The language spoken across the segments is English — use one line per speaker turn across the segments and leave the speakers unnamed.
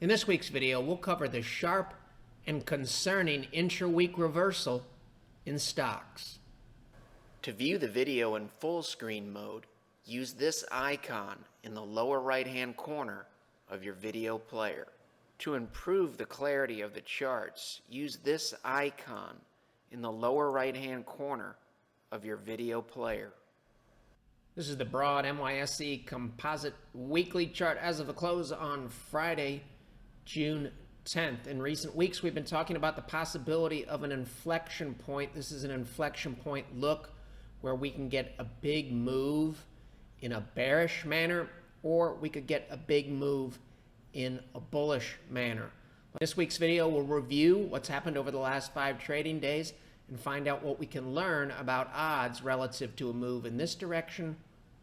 In this week's video, we'll cover the sharp and concerning intra-week reversal in stocks. To view the video in full screen mode, use this icon in the lower right-hand corner of your video player. To improve the clarity of the charts, use this icon in the lower right-hand corner of your video player. This is the broad NYSE composite weekly chart as of the close on Friday, June 10th. In recent weeks, we've been talking about the possibility of an inflection point. This is an inflection point look where we can get a big move in a bearish manner, or we could get a big move in a bullish manner. This week's video will review what's happened over the last 5 trading days and find out what we can learn about odds relative to a move in this direction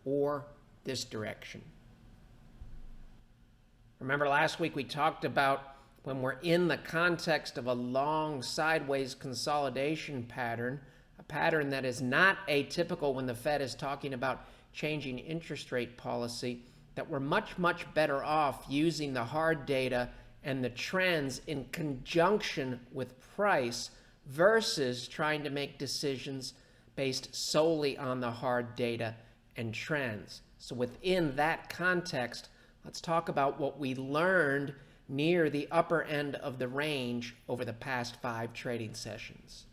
or this direction. Remember last week we talked about when we're in the context of a long sideways consolidation pattern, a pattern that is not atypical when the Fed is talking about changing interest rate policy, that we're much better off using the hard data and the trends in conjunction with price versus trying to make decisions based solely on the hard data and trends. So within that context, let's talk about what we learned near the upper end of the range over the past 5 trading sessions.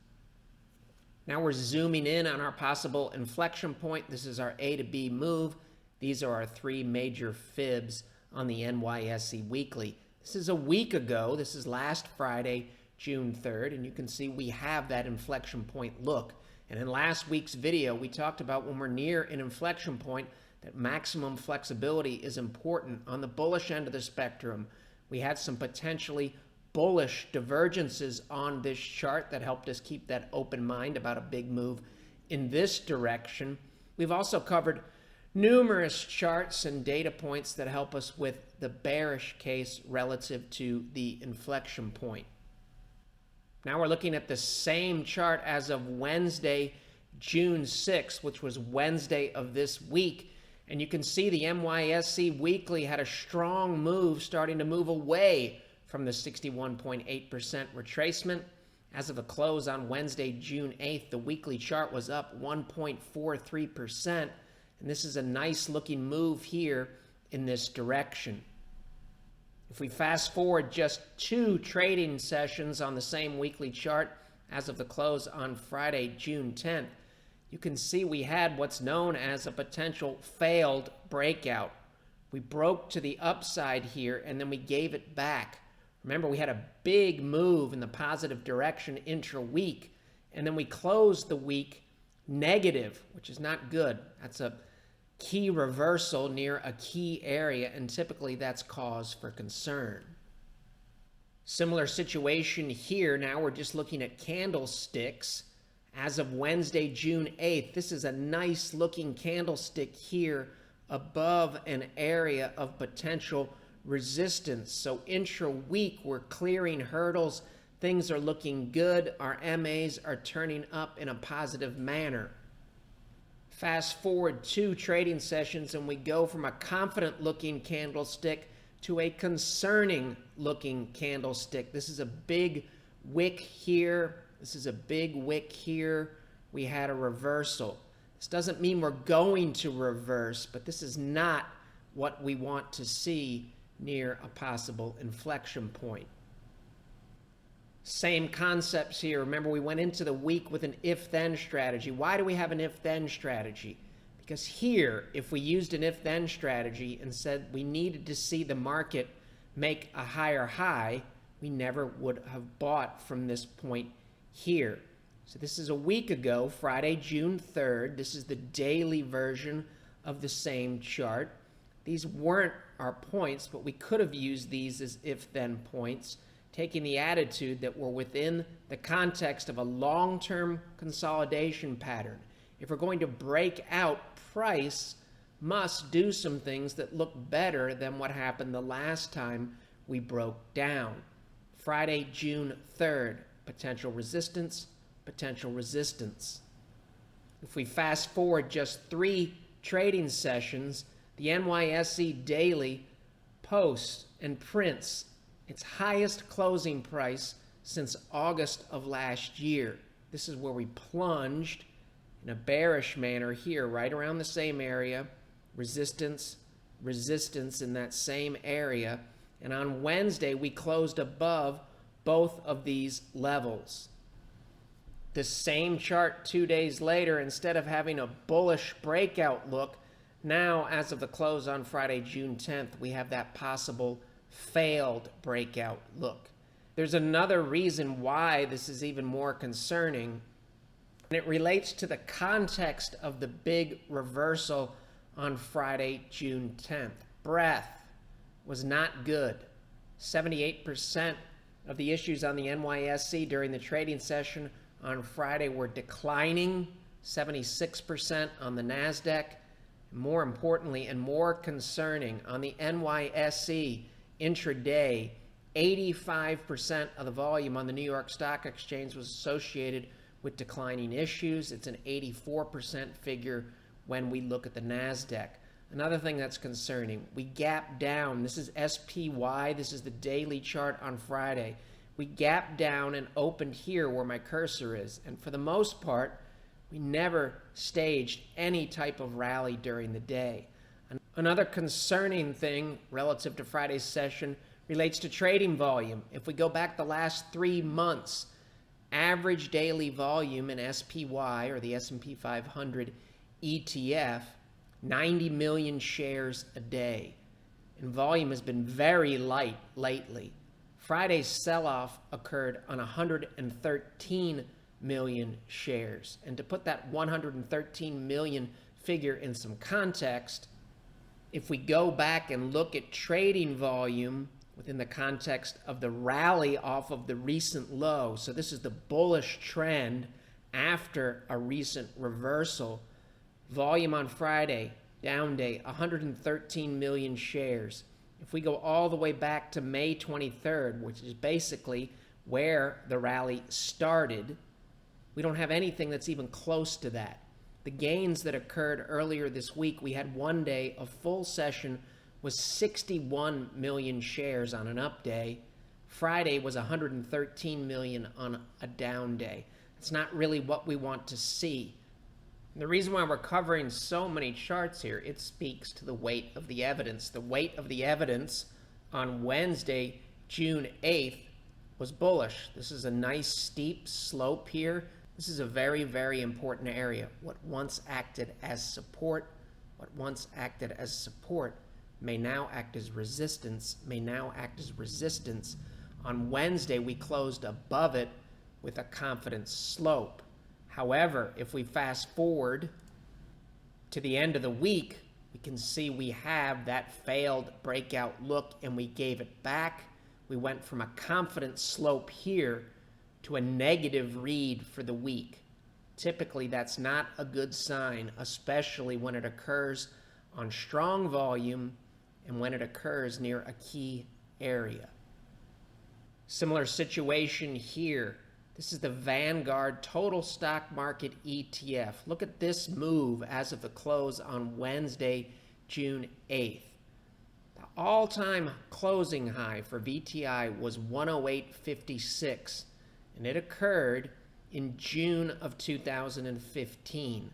Now we're zooming in on our possible inflection point. This is our A to B move. These are our 3 major fibs on the NYSE weekly. This is a week ago. This is last Friday, June 3rd, and you can see we have that inflection point look. And in last week's video, we talked about when we're near an inflection point that maximum flexibility is important. On the bullish end of the spectrum, we had some potentially bullish divergences on this chart that helped us keep that open mind about a big move in this direction. We've also covered numerous charts and data points that help us with the bearish case relative to the inflection point. Now we're looking at the same chart as of Wednesday, June 6th, which was Wednesday of this week. And you can see the NYSE weekly had a strong move starting to move away from the 61.8% retracement. As of the close on Wednesday, June 8th, the weekly chart was up 1.43%. And this is a nice looking move here in this direction. If we fast forward just 2 trading sessions on the same weekly chart as of the close on Friday, June 10th, you can see we had what's known as a potential failed breakout. We broke to the upside here and then we gave it back. Remember, we had a big move in the positive direction intra-week, and then we closed the week negative, which is not good. That's a key reversal near a key area, and typically that's cause for concern. Similar situation here. Now we're just looking at candlesticks. As of Wednesday, June 8th, this is a nice looking candlestick here above an area of potential resistance. So intra-week, we're clearing hurdles. Things are looking good. Our MAs are turning up in a positive manner. Fast forward 2 trading sessions and we go from a confident looking candlestick to a concerning looking candlestick. This is a big wick here. This is a big wick here. We had a reversal. This doesn't mean we're going to reverse, but this is not what we want to see near a possible inflection point. Same concepts here. Remember, we went into the week with an if-then strategy. Why do we have an if-then strategy? Because here, if we used an if-then strategy and said we needed to see the market make a higher high, we never would have bought from this point here. So this is a week ago, Friday, June 3rd. This is the daily version of the same chart. These weren't our points, but we could have used these as if-then points, taking the attitude that we're within the context of a long-term consolidation pattern. If we're going to break out, price must do some things that look better than what happened the last time we broke down. Friday, June 3rd, potential resistance, potential resistance. If we fast forward just 3 trading sessions, the NYSE daily posts and prints its highest closing price since August of last year. This is where we plunged in a bearish manner here, right around the same area, resistance, resistance in that same area. And on Wednesday, we closed above both of these levels. The same chart 2 days later, instead of having a bullish breakout look, now as of the close on Friday, June 10th, we have that possible failed breakout look. There's another reason why this is even more concerning, and it relates to the context of the big reversal on Friday, June 10th. Breadth was not good. 78% of the issues on the NYSE during the trading session on Friday were declining, 76% on the NASDAQ. More importantly and more concerning, on the NYSE intraday, 85% of the volume on the New York Stock Exchange was associated with declining issues. It's an 84% figure when we look at the NASDAQ. Another thing that's concerning, we gapped down. This is SPY. This is the daily chart on Friday. We gapped down and opened here where my cursor is. And for the most part, we never staged any type of rally during the day. Another concerning thing relative to Friday's session relates to trading volume. If we go back the last 3 months, average daily volume in SPY, or the S&P 500 ETF, 90 million shares a day. And volume has been very light lately. Friday's sell-off occurred on 113 million shares. And to put that 113 million figure in some context, if we go back and look at trading volume within the context of the rally off of the recent low, so this is the bullish trend after a recent reversal, volume on Friday, down day, 113 million shares. If we go all the way back to May 23rd, which is basically where the rally started, we don't have anything that's even close to that. The gains that occurred earlier this week, we had one day, a full session was 61 million shares on an up day. Friday was 113 million on a down day. It's not really what we want to see. And the reason why we're covering so many charts here, it speaks to the weight of the evidence. The weight of the evidence on Wednesday, June 8th, was bullish. This is a nice steep slope here. This is a very, very important area. What once acted as support, may now act as resistance, On Wednesday, we closed above it with a confident slope. However, if we fast forward to the end of the week, we can see we have that failed breakout look, and we gave it back. We went from a confident slope here to a negative read for the week. Typically, that's not a good sign, especially when it occurs on strong volume and when it occurs near a key area. Similar situation here. This is the Vanguard Total Stock Market ETF. Look at this move as of the close on Wednesday, June 8th. The all-time closing high for VTI was 108.56, and it occurred in June of 2015.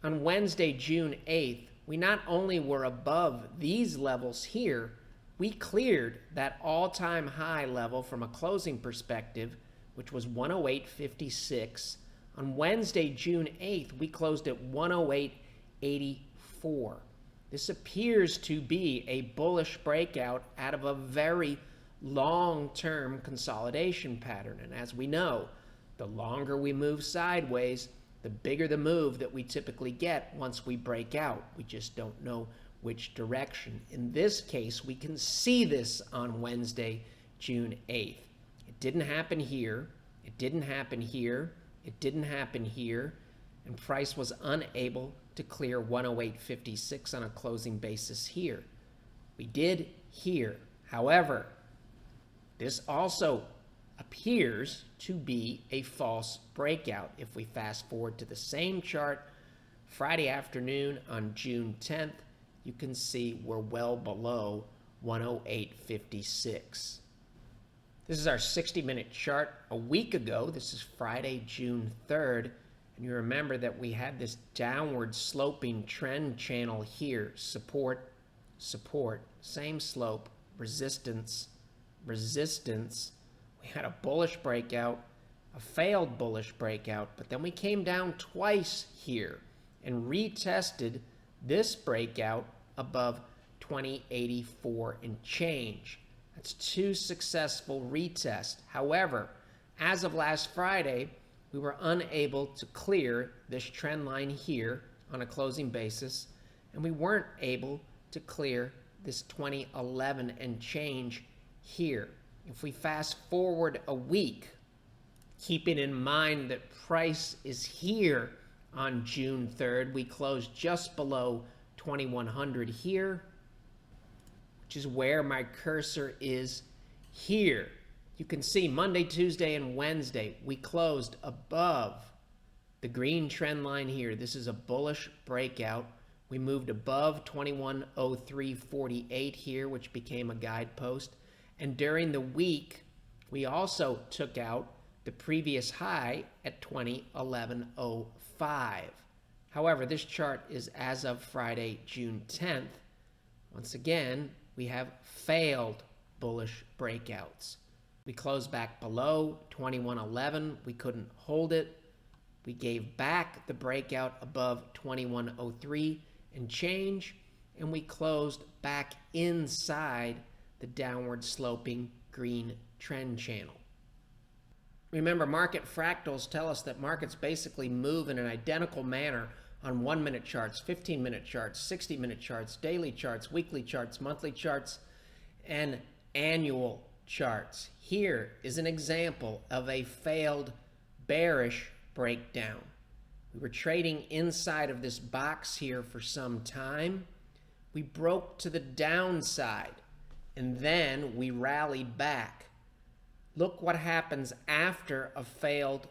On Wednesday, June 8th, we not only were above these levels here, we cleared that all-time high level from a closing perspective, which was 108.56. On Wednesday, June 8th, we closed at 108.84. This appears to be a bullish breakout out of a very long-term consolidation pattern. And as we know, the longer we move sideways, the bigger the move that we typically get once we break out. We just don't know which direction. In this case, we can see this on Wednesday, June 8th. It didn't happen here. It didn't happen here. It didn't happen here. And price was unable to clear 108.56 on a closing basis here. We did here. However, this also appears to be a false breakout. If we fast forward to the same chart, Friday afternoon on June 10th, you can see we're well below 108.56. This is our 60-minute chart a week ago. This is Friday, June 3rd. And you remember that we had this downward sloping trend channel here. Support, support, same slope, resistance, resistance. We had a bullish breakout, a failed bullish breakout, but then we came down twice here and retested this breakout above 2084 and change. That's 2 successful retests. However, as of last Friday, we were unable to clear this trend line here on a closing basis, and we weren't able to clear this 2011 and change here. If we fast forward a week, keeping in mind that price is here on June 3rd, we closed just below 2100 here, which is where my cursor is here. You can see Monday, Tuesday, and Wednesday, we closed above the green trend line here. This is a bullish breakout. We moved above 2103.48 here, which became a guidepost. And during the week, we also took out the previous high at 2011.05. However, this chart is as of Friday, June 10th. Once again, we have failed bullish breakouts. We closed back below 2111. We couldn't hold it. We gave back the breakout above 2103 and change, and we closed back inside the downward sloping green trend channel. Remember, market fractals tell us that markets basically move in an identical manner on 1-minute charts, 15-minute charts, 60-minute charts, daily charts, weekly charts, monthly charts, and annual charts. Here is an example of a failed bearish breakdown. We were trading inside of this box here for some time. We broke to the downside, and then we rallied back. Look what happens after a failed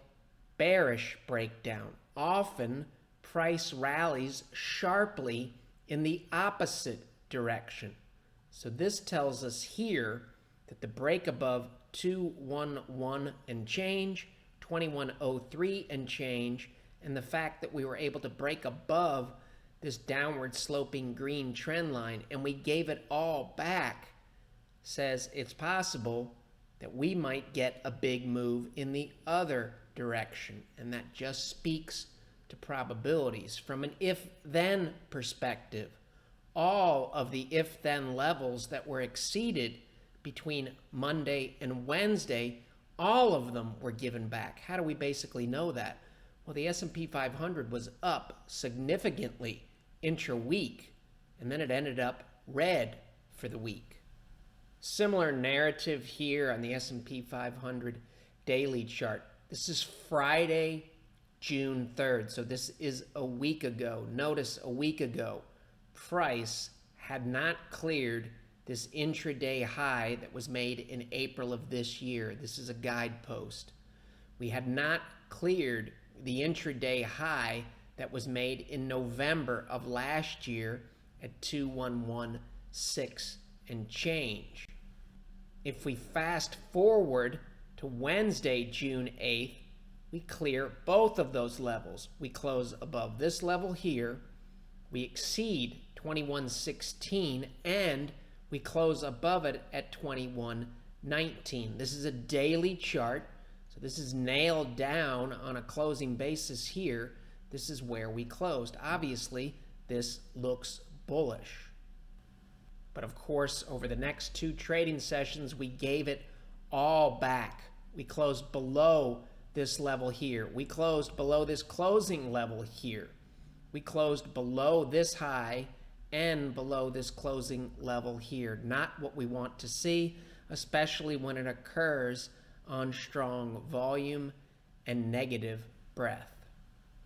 bearish breakdown. Often, price rallies sharply in the opposite direction. So this tells us here that the break above 211 and change, 2103 and change, and the fact that we were able to break above this downward sloping green trend line and we gave it all back says it's possible that we might get a big move in the other direction. And that just speaks to probabilities. From an if-then perspective, all of the if-then levels that were exceeded between Monday and Wednesday, all of them were given back. How do we basically know that? Well, the S&P 500 was up significantly intra-week, and then it ended up red for the week. Similar narrative here on the S&P 500 daily chart. This is Friday, June 3rd, so this is a week ago. Notice a week ago, price had not cleared this intraday high that was made in April of this year. This is a guidepost. We had not cleared the intraday high that was made in November of last year at 2116 and change. If we fast forward to Wednesday, June 8th, we clear both of those levels. We close above this level here, we exceed 2116, and we close above it at 2119. This is a daily chart, so this is nailed down on a closing basis here. This is where we closed. Obviously, this looks bullish. But of course, over the next 2 trading sessions, we gave it all back. We closed below this level here. We closed below this closing level here. We closed below this high and below this closing level here. Not what we want to see, especially when it occurs on strong volume and negative breadth.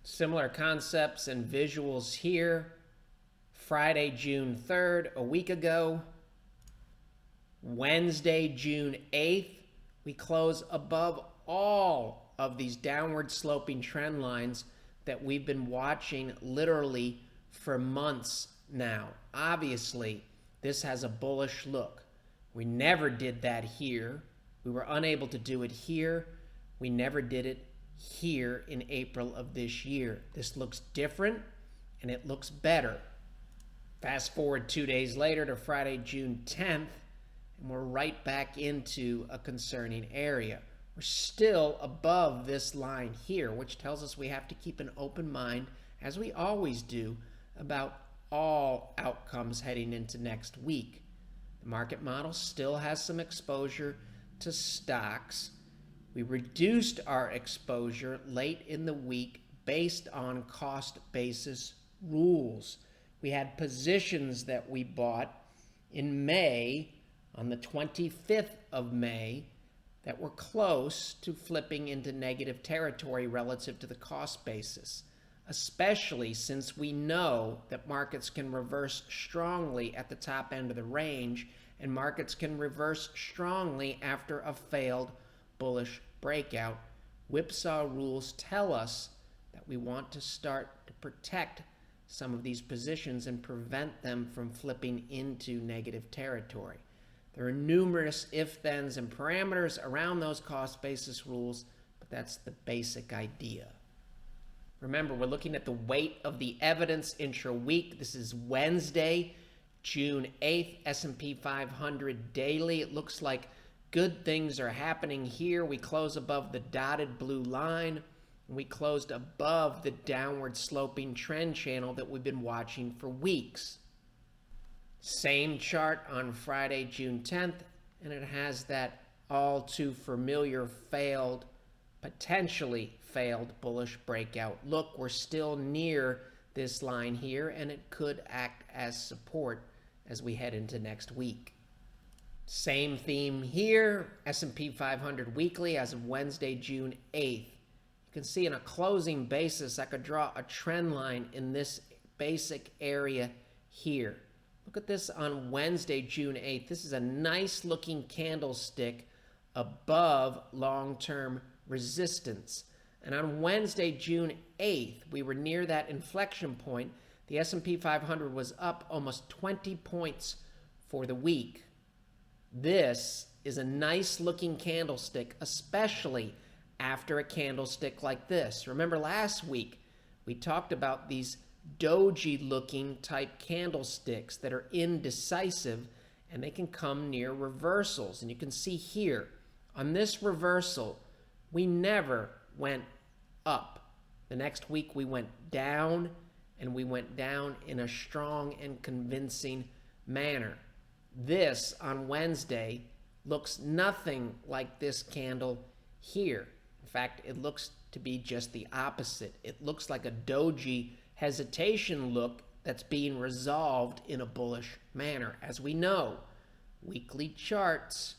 Similar concepts and visuals here. Friday, June 3rd, a week ago. Wednesday, June 8th, we close above all of these downward sloping trend lines that we've been watching literally for months now. Obviously, this has a bullish look. We never did that here. We were unable to do it here. We never did it here in April of this year. This looks different and it looks better. Fast forward 2 days later to Friday, June 10th, and we're right back into a concerning area. We're still above this line here, which tells us we have to keep an open mind, as we always do, about all outcomes heading into next week. The market model still has some exposure to stocks. We reduced our exposure late in the week based on cost basis rules. We had positions that we bought in May, on the 25th of May, that were close to flipping into negative territory relative to the cost basis, especially since we know that markets can reverse strongly at the top end of the range, and markets can reverse strongly after a failed bullish breakout. Whipsaw rules tell us that we want to start to protect some of these positions and prevent them from flipping into negative territory. There are numerous if-thens and parameters around those cost basis rules, but that's the basic idea. Remember, we're looking at the weight of the evidence intra-week. This is Wednesday, June 8th, S&P 500 daily. It looks like good things are happening here. We close above the dotted blue line. We closed above the downward sloping trend channel that we've been watching for weeks. Same chart on Friday, June 10th, and it has that all too familiar potentially failed bullish breakout. Look, we're still near this line here, and it could act as support as we head into next week. Same theme here, S&P 500 weekly as of Wednesday, June 8th. You can see in a closing basis, I could draw a trend line in this basic area here. Look at this on Wednesday, June 8th. This is a nice looking candlestick above long-term resistance. And on Wednesday, June 8th, we were near that inflection point. The S&P 500 was up almost 20 points for the week. This is a nice looking candlestick, especially after a candlestick like this. Remember last week, we talked about these doji looking type candlesticks that are indecisive, and they can come near reversals. And you can see here on this reversal, we never went up. The next week we went down, and we went down in a strong and convincing manner. This on Wednesday looks nothing like this candle here. In fact, it looks to be just the opposite. It looks like a doji hesitation look that's being resolved in a bullish manner. As we know, weekly charts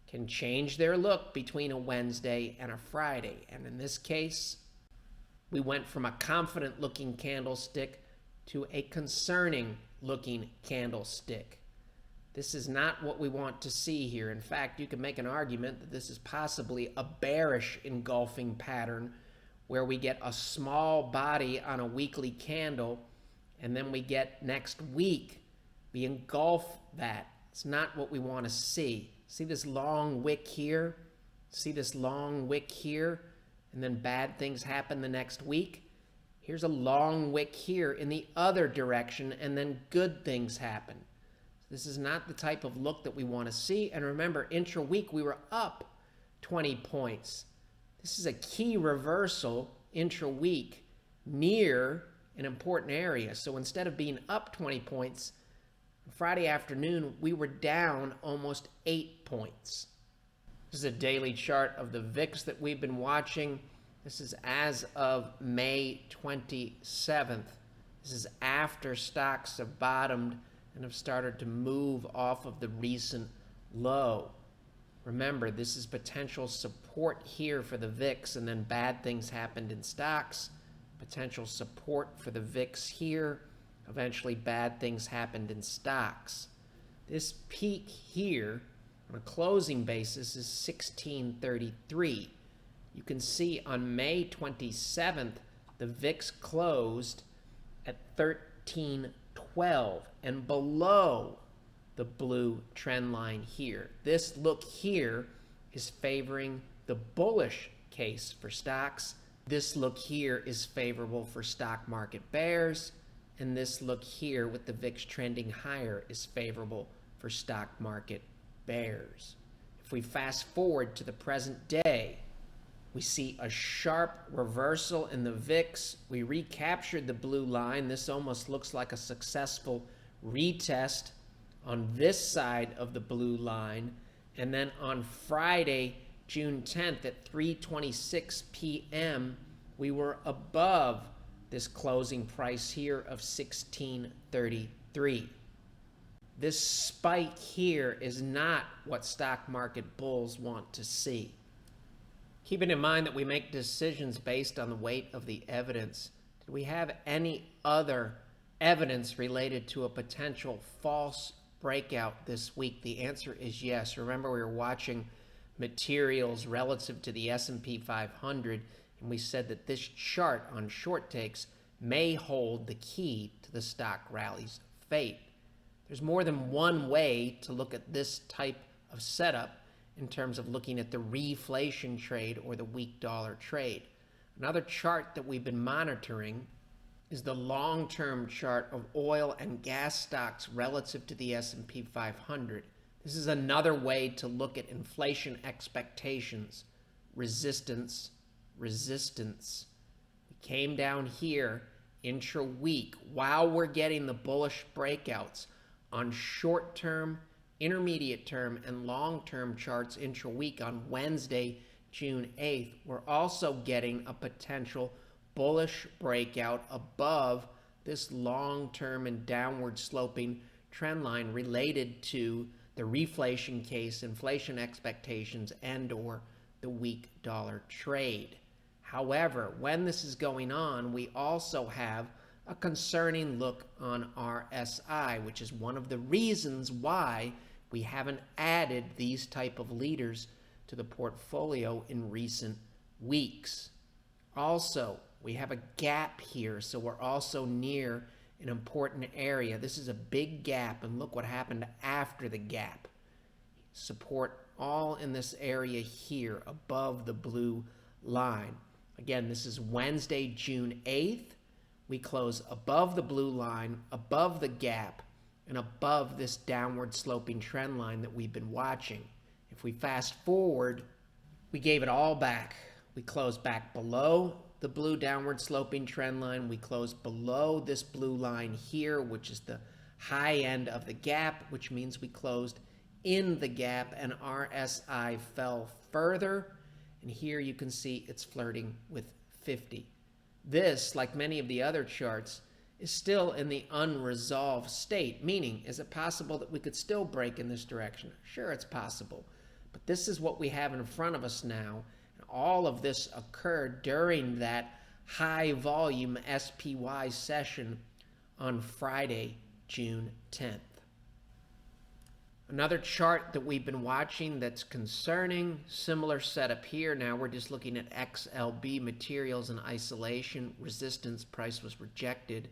can change their look between a Wednesday and a Friday. And in this case, we went from a confident looking candlestick to a concerning looking candlestick. This is not what we want to see here. In fact, you can make an argument that this is possibly a bearish engulfing pattern where we get a small body on a weekly candle, and then we get next week, we engulf that. It's not what we want to see. See this long wick here? See this long wick here? And then bad things happen the next week. Here's a long wick here in the other direction, and then good things happen. This is not the type of look that we want to see. And remember, intra-week, we were up 20 points. This is a key reversal intra-week near an important area. So instead of being up 20 points, Friday afternoon, we were down almost 8 points. This is a daily chart of the VIX that we've been watching. This is as of May 27th. This is after stocks have bottomed and have started to move off of the recent low. Remember, this is potential support here for the VIX, and then bad things happened in stocks. Potential support for the VIX here. Eventually, bad things happened in stocks. This peak here on a closing basis is 1633. You can see on May 27th, the VIX closed at 1312 and below the blue trend line here. This look here is favoring the bullish case for stocks. This look here is favorable for stock market bears, and this look here with the VIX trending higher is favorable for stock market bears. If we fast forward to the present day, we see a sharp reversal in the VIX. We recaptured the blue line. This almost looks like a successful retest on this side of the blue line. And then on Friday, June 10th at 3:26 p.m., we were above this closing price here of 1633. This spike here is not what stock market bulls want to see. Keeping in mind that we make decisions based on the weight of the evidence, did we have any other evidence related to a potential false breakout this week? The answer is yes. Remember, we were watching materials relative to the S&P 500, and we said that this chart on short takes may hold the key to the stock rally's fate. There's more than one way to look at this type of setup in terms of looking at the reflation trade or the weak dollar trade. Another chart that we've been monitoring is the long-term chart of oil and gas stocks relative to the S&P 500. This is another way to look at inflation expectations. Resistance, resistance. We came down here intra-week while we're getting the bullish breakouts on short-term, intermediate term, and long-term charts intra-week on Wednesday, June 8th. We're also getting a potential bullish breakout above this long-term and downward sloping trend line related to the reflation case, inflation expectations, and or the weak dollar trade. However, when this is going on, we also have a concerning look on RSI, which is one of the reasons why we haven't added these type of leaders to the portfolio in recent weeks. Also, we have a gap here, so we're also near an important area. This is a big gap, and look what happened after the gap. Support all in this area here above the blue line. Again, this is Wednesday, June 8th. We close above the blue line, above the gap, and above this downward sloping trend line that we've been watching. If we fast forward, we gave it all back. We closed back below the blue downward sloping trend line. We closed below this blue line here, which is the high end of the gap, which means we closed in the gap, and RSI fell further. And here you can see it's flirting with 50. This, like many of the other charts, is still in the unresolved state, meaning, is it possible that we could still break in this direction? Sure, it's possible. But this is what we have in front of us now. And all of this occurred during that high volume SPY session on Friday, June 10th. Another chart that we've been watching that's concerning, similar setup here. Now we're just looking at XLB materials in isolation. Resistance, price was rejected.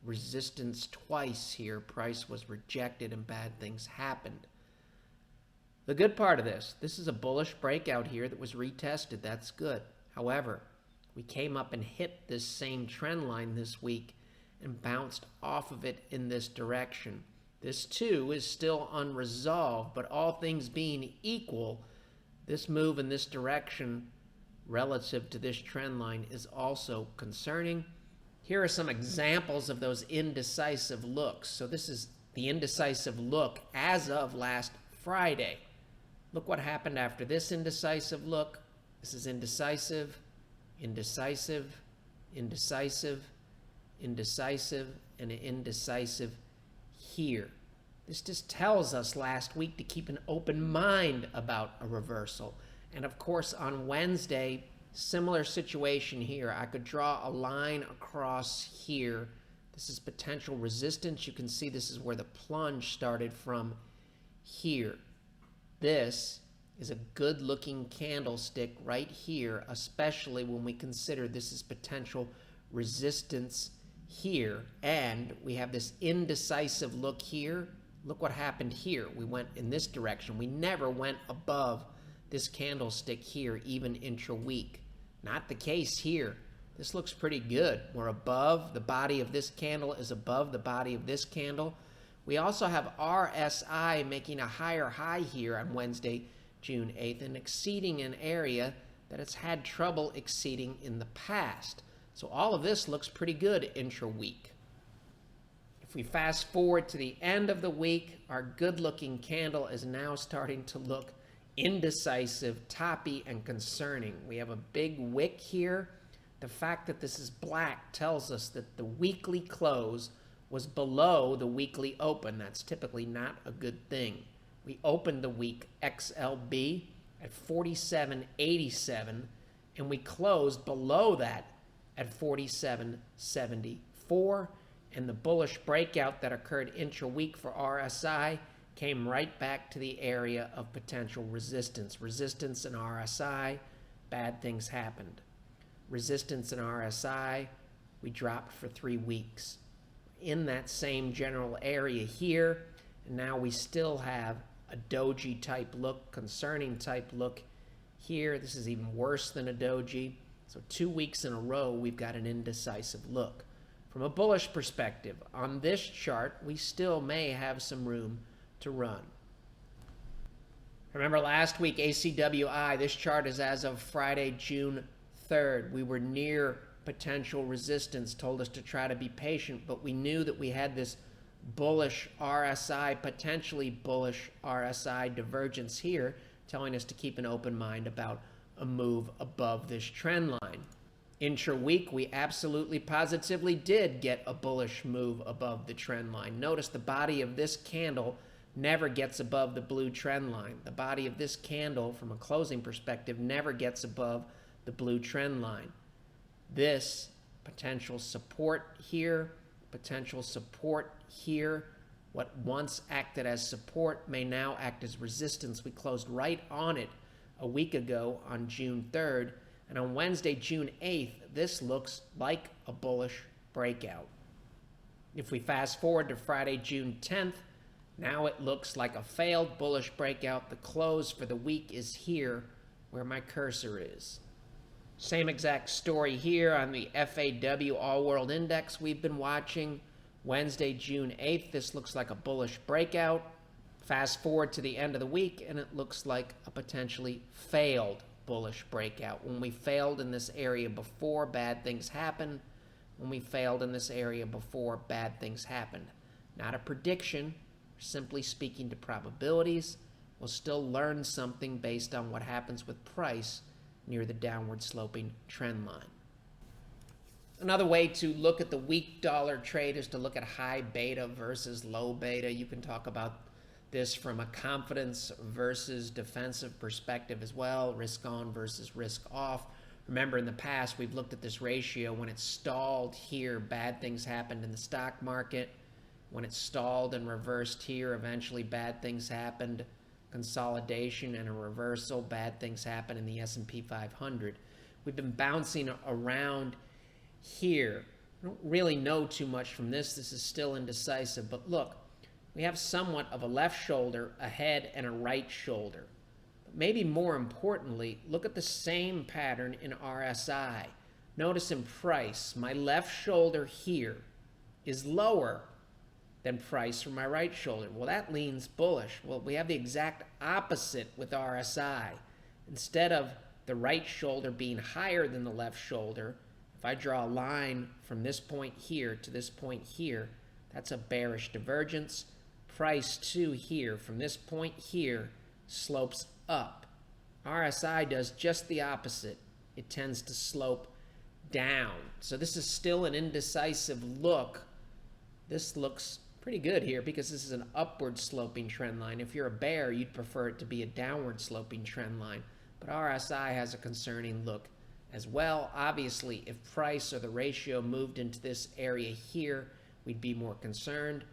Resistance twice here, price was rejected, and bad things happened. The good part of this is a bullish breakout here that was retested. That's good. However, we came up and hit this same trend line this week and bounced off of it in this direction. This too is still unresolved, but all things being equal, this move in this direction relative to this trend line is also concerning. Here are some examples of those indecisive looks. So this is the indecisive look as of last Friday. Look what happened after this indecisive look. This is indecisive, indecisive, indecisive, indecisive, and indecisive here. This just tells us last week to keep an open mind about a reversal. And of course, on Wednesday, similar situation here. I could draw a line across here. This is potential resistance. You can see this is where the plunge started from here. This is a good looking candlestick right here, especially when we consider this is potential resistance here, and we have this indecisive look here. Look what happened here. We went in this direction. We never went above this candlestick here, even intra-week. Not the case here. This looks pretty good. We're above, the body of this candle is above the body of this candle. We also have RSI making a higher high here on Wednesday, June 8th, and exceeding an area that it's had trouble exceeding in the past. So all of this looks pretty good intra-week. If we fast forward to the end of the week, our good-looking candle is now starting to look indecisive, toppy, and concerning. We have a big wick here. The fact that this is black tells us that the weekly close was below the weekly open. That's typically not a good thing. We opened the week XLB at 47.87, and we closed below that at 47.74, and the bullish breakout that occurred intra-week for RSI came right back to the area of potential resistance. Resistance in RSI, bad things happened. Resistance in RSI, we dropped for 3 weeks. In that same general area here, and now we still have a doji type look, concerning type look here. This is even worse than a doji. So 2 weeks in a row, we've got an indecisive look. From a bullish perspective, on this chart, we still may have some room to run. Remember last week, ACWI, this chart is as of Friday, June 3rd. We were near potential resistance, told us to try to be patient, but we knew that we had this bullish RSI, potentially bullish RSI divergence here, telling us to keep an open mind about a move above this trend line. Intra-week, we absolutely positively did get a bullish move above the trend line. Notice the body of this candle never gets above the blue trend line. The body of this candle, from a closing perspective, never gets above the blue trend line. This potential support here, potential support here, what once acted as support may now act as resistance. We closed right on it a week ago on June 3rd, and on Wednesday, June 8th, this looks like a bullish breakout. If we fast forward to Friday, June 10th, now it looks like a failed bullish breakout. The close for the week is here where my cursor is. Same exact story here on the FAW All World Index we've been watching. Wednesday, June 8th, this looks like a bullish breakout. Fast forward to the end of the week, and it looks like a potentially failed bullish breakout. When we failed in this area before, bad things happened. When we failed in this area before, bad things happened. Not a prediction, simply speaking to probabilities. We'll still learn something based on what happens with price near the downward sloping trend line. Another way to look at the weak dollar trade is to look at high beta versus low beta. You can talk about this from a confidence versus defensive perspective as well, risk on versus risk off. Remember, in the past, we've looked at this ratio. When it stalled here, bad things happened in the stock market. When it stalled and reversed here, eventually bad things happened. Consolidation and a reversal, bad things happen in the S&P 500. We've been bouncing around here. I don't really know too much from this. This is still indecisive, but look, we have somewhat of a left shoulder, a head, and a right shoulder. But maybe more importantly, look at the same pattern in RSI. Notice in price, my left shoulder here is lower than price for my right shoulder. Well, that leans bullish. Well, we have the exact opposite with RSI. Instead of the right shoulder being higher than the left shoulder, if I draw a line from this point here to this point here, that's a bearish divergence. Price to here, from this point here, slopes up. RSI does just the opposite. It tends to slope down. So this is still an indecisive look. This looks pretty good here because this is an upward sloping trend line. If you're a bear, you'd prefer it to be a downward sloping trend line. But RSI has a concerning look as well. Obviously, if price or the ratio moved into this area here, we'd be more concerned.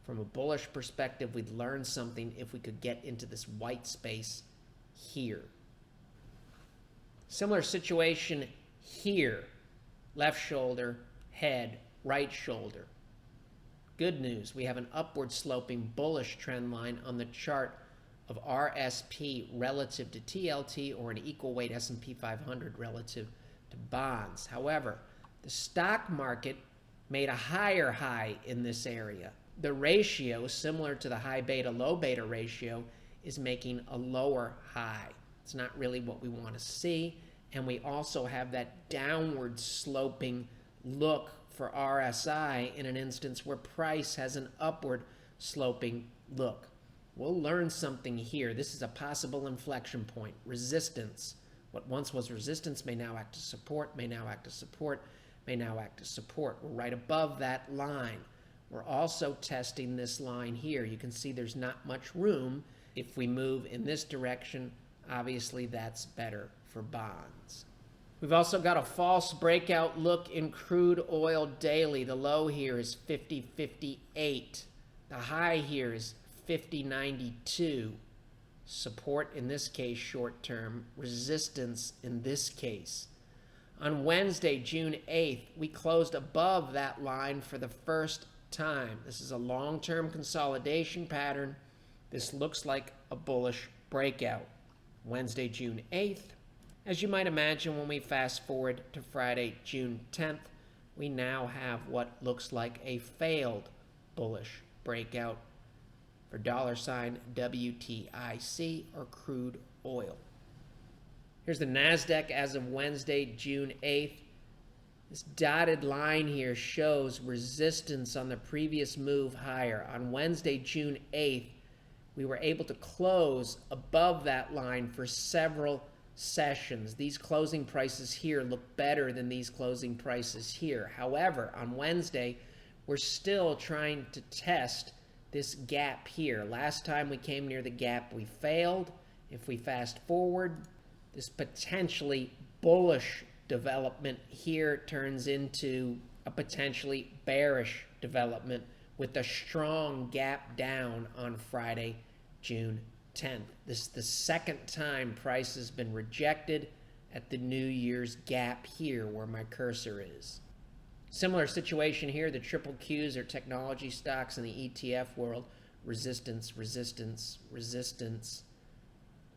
From a bullish perspective, we'd learn something if we could get into this white space here. Similar situation here. Left shoulder, head, right shoulder. Good news, we have an upward sloping bullish trend line on the chart of RSP relative to TLT or an equal weight S&P 500 relative to bonds. However, the stock market made a higher high in this area. The ratio, similar to the high beta, low beta ratio, is making a lower high. It's not really what we want to see. And we also have that downward sloping look for RSI in an instance where price has an upward sloping look. We'll learn something here. This is a possible inflection point. Resistance. What once was resistance may now act as support, may now act as support, may now act as support. We're right above that line. We're also testing this line here. You can see there's not much room. If we move in this direction, obviously that's better for bonds. We've also got a false breakout look in crude oil daily. The low here is 50.58. The high here is 50.92. Support in this case short term, resistance in this case. On Wednesday, June 8th, we closed above that line for the first time. This is a long-term consolidation pattern. This looks like a bullish breakout. Wednesday, June 8th. As you might imagine, when we fast forward to Friday, June 10th, we now have what looks like a failed bullish breakout for $WTIC or crude oil. Here's the NASDAQ as of Wednesday, June 8th. This dotted line here shows resistance on the previous move higher. On Wednesday, June 8th, we were able to close above that line for several sessions. These closing prices here look better than these closing prices here. However, on Wednesday, we're still trying to test this gap here. Last time we came near the gap, we failed. If we fast forward, this potentially bullish development here turns into a potentially bearish development with a strong gap down on Friday, June 10th. This is the second time price has been rejected at the New Year's gap here where my cursor is. Similar situation here, the triple Qs are technology stocks in the ETF world. Resistance, resistance, resistance,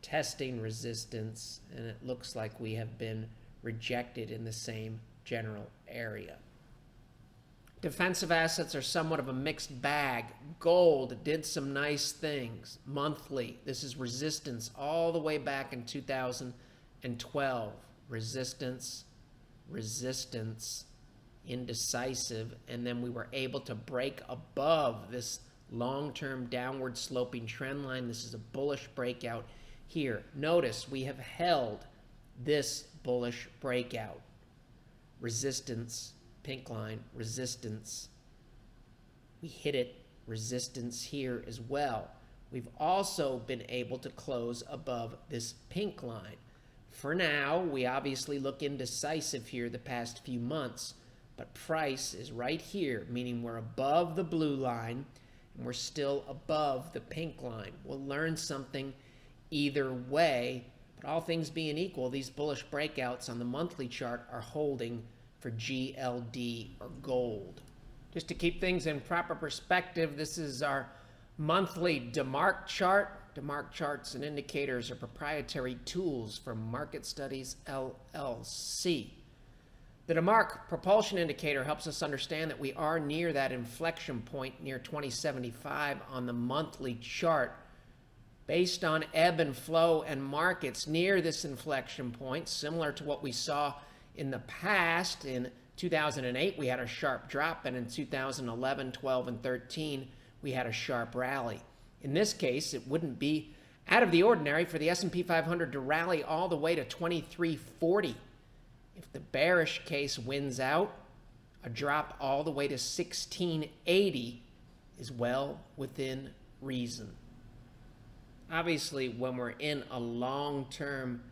testing resistance, and it looks like we have been rejected in the same general area. Defensive assets are somewhat of a mixed bag. Gold did some nice things monthly. This is resistance all the way back in 2012. Resistance, resistance, indecisive, and then we were able to break above this long-term downward sloping trend line. This is a bullish breakout here. Notice we have held this bullish breakout. Resistance, pink line, resistance. We hit it, resistance here as well. We've also been able to close above this pink line. For now, we obviously look indecisive here the past few months, but price is right here, meaning we're above the blue line and we're still above the pink line. We'll learn something either way, but all things being equal, these bullish breakouts on the monthly chart are holding for GLD or gold. Just to keep things in proper perspective, this is our monthly DeMark chart. DeMark charts and indicators are proprietary tools from Market Studies LLC. The DeMark propulsion indicator helps us understand that we are near that inflection point near 2075 on the monthly chart. Based on ebb and flow and markets near this inflection point, similar to what we saw in the past. In 2008, we had a sharp drop, and in 2011, 12, and 13, we had a sharp rally. In this case, it wouldn't be out of the ordinary for the S&P 500 to rally all the way to 2340. If the bearish case wins out, a drop all the way to 1680 is well within reason. Obviously, when we're in a long-term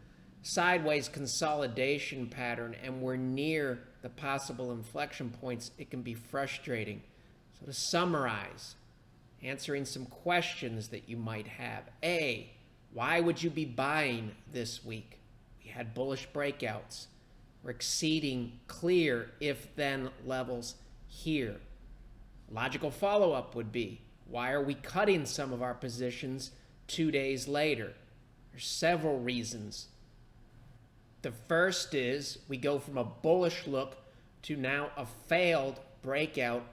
sideways consolidation pattern and we're near the possible inflection points, it can be frustrating. So to summarize, answering some questions that you might have. A, why would you be buying this week? We had bullish breakouts. We're exceeding clear if-then levels here. Logical follow-up would be, why are we cutting some of our positions 2 days later? There's several reasons. The first is we go from a bullish look to now a failed breakout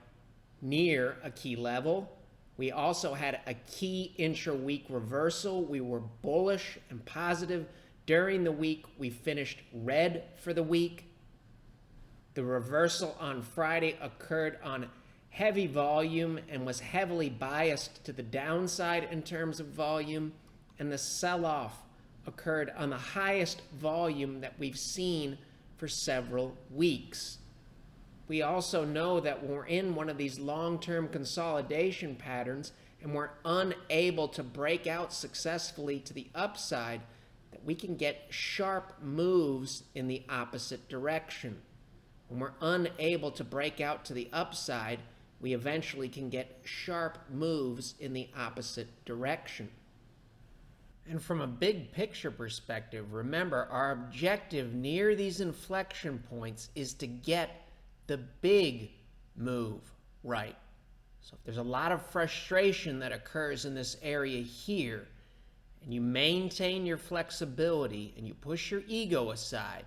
near a key level. We also had a key intra-week reversal. We were bullish and positive. During the week, we finished red for the week. The reversal on Friday occurred on heavy volume and was heavily biased to the downside in terms of volume. And the sell-off occurred on the highest volume that we've seen for several weeks. We also know that when we're in one of these long-term consolidation patterns and we're unable to break out successfully to the upside, that we can get sharp moves in the opposite direction. When we're unable to break out to the upside, we eventually can get sharp moves in the opposite direction. And from a big picture perspective, remember, our objective near these inflection points is to get the big move right. So if there's a lot of frustration that occurs in this area here, and you maintain your flexibility and you push your ego aside,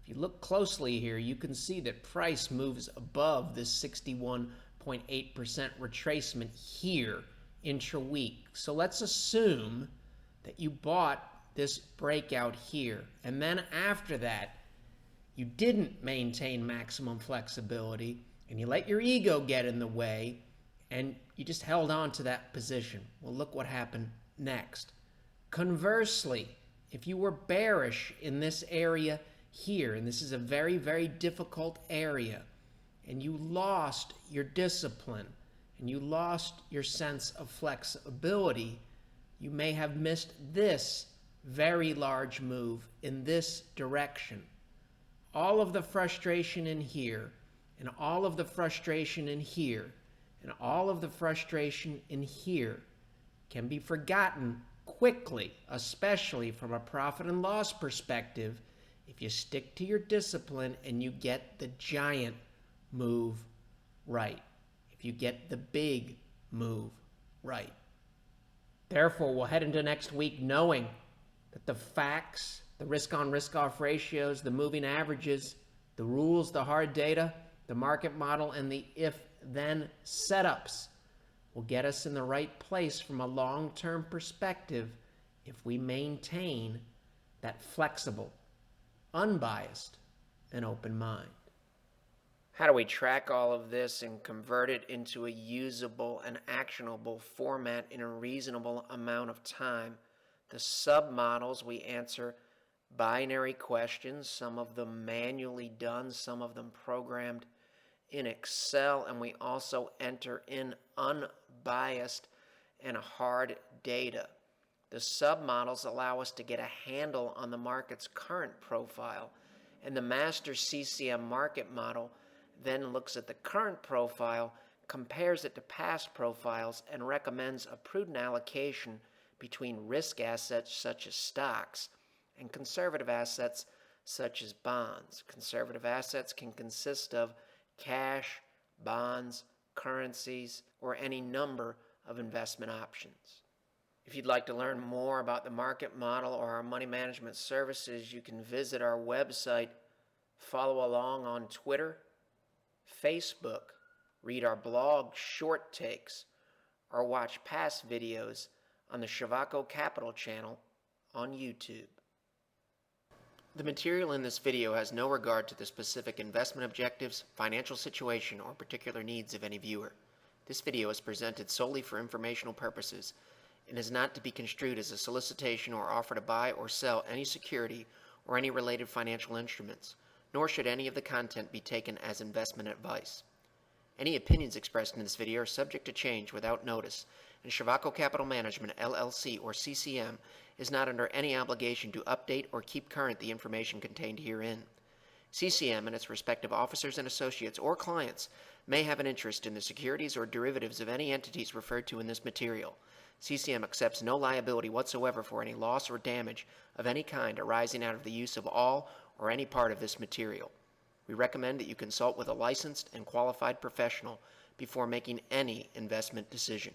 if you look closely here, you can see that price moves above this 61.8% retracement here intra-week. So let's assume that you bought this breakout here, and then after that, you didn't maintain maximum flexibility, and you let your ego get in the way, and you just held on to that position. Well, look what happened next. Conversely, if you were bearish in this area here, and this is a very, very difficult area, and you lost your discipline, and you lost your sense of flexibility, you may have missed this very large move in this direction. All of the frustration in here, and all of the frustration in here, and all of the frustration in here can be forgotten quickly, especially from a profit and loss perspective, if you stick to your discipline and you get the giant move right, if you get the big move right. Therefore, we'll head into next week knowing that the facts, the risk-on, risk-off ratios, the moving averages, the rules, the hard data, the market model, and the if-then setups will get us in the right place from a long-term perspective if we maintain that flexible, unbiased, and open mind. How do we track all of this and convert it into a usable and actionable format in a reasonable amount of time? The submodels, we answer binary questions, some of them manually done, some of them programmed in Excel, and we also enter in unbiased and hard data. The submodels allow us to get a handle on the market's current profile, and the master CCM market model then looks at the current profile, compares it to past profiles, and recommends a prudent allocation between risk assets such as stocks and conservative assets such as bonds. Conservative assets can consist of cash, bonds, currencies, or any number of investment options. If you'd like to learn more about the market model or our money management services, you can visit our website, follow along on Twitter, Facebook, read our blog short takes, or watch past videos on the Shivako Capital channel on YouTube. The material in this video has no regard to the specific investment objectives, financial situation, or particular needs of any viewer. This video is presented solely for informational purposes and is not to be construed as a solicitation or offer to buy or sell any security or any related financial instruments, nor should any of the content be taken as investment advice. Any opinions expressed in this video are subject to change without notice, and Shivako Capital Management, LLC, or CCM, is not under any obligation to update or keep current the information contained herein. CCM and its respective officers and associates or clients may have an interest in the securities or derivatives of any entities referred to in this material. CCM accepts no liability whatsoever for any loss or damage of any kind arising out of the use of all or any part of this material. We recommend that you consult with a licensed and qualified professional before making any investment decision.